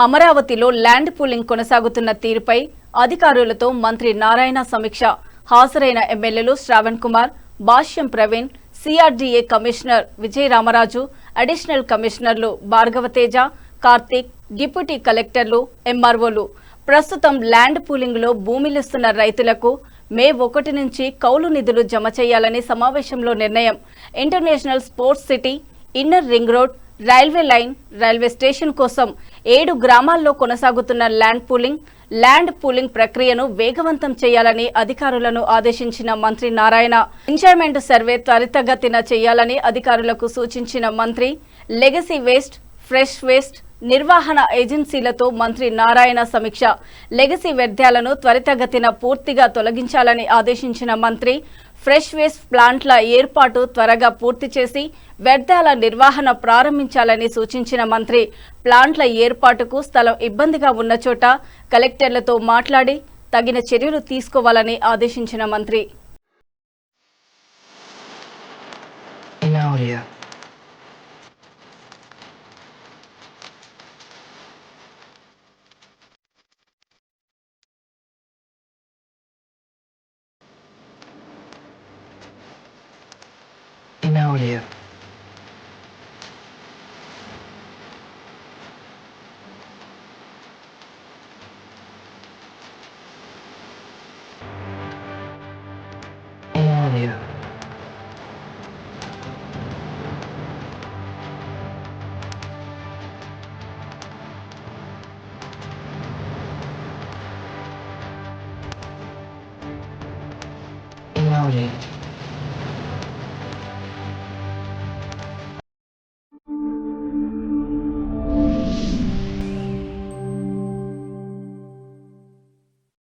అమరావతిలో land pooling కొనసాగుతున్న తీరుపై అధికారులతో మంత్రి నారాయణ సమీక్ష. హాజరైన ఎమ్మెల్యేలు Shravan Kumar, Bhashyam Praveen, CRDA commissioner Vijayaramaraju, additional కమిషనర్లు భార్గవతేజ, కార్తీక్, డిప్యూటీ కలెక్టర్లు, ఎంఆర్ఓలు. ప్రస్తుతం ల్యాండ్ పూలింగ్ లో భూమిలిస్తున్న రైతులకు మే 1 నుంచి కౌలు నిధులు జమ చేయాలని సమావేశంలో నిర్ణయం. International sports city, inner ring road, railway line, railway station కోసం 7 గ్రామాల్లో కొనసాగుతున్న ల్యాండ్ పూలింగ్ ప్రక్రియను వేగవంతం చేయాలని అధికారులను ఆదేశించిన మంత్రి నారాయణ. ఎంజాయ్మెంట్ సర్వే త్వరితగతిన చేయాలని అధికారులకు సూచించిన మంత్రి. లెగసీ వేస్ట్, ఫ్రెష్ వేస్ట్ నిర్వహణ ఏజెన్సీలతో మంత్రి నారాయణ సమీక్ష. లెగసీ వ్యర్థాలను త్వరితగతిన పూర్తిగా తొలగించాలని ఆదేశించిన మంత్రి. ఫ్రెష్ వేస్ట్ ప్లాంట్ల ఏర్పాటు త్వరగా పూర్తి చేసి వ్యర్థాల నిర్వహణ ప్రారంభించాలని సూచించిన మంత్రి. ప్లాంట్ల ఏర్పాటుకు స్థలం ఇబ్బందిగా ఉన్న చోట కలెక్టర్లతో మాట్లాడి తగిన చర్యలు తీసుకోవాలని ఆదేశించిన మంత్రి. In audio.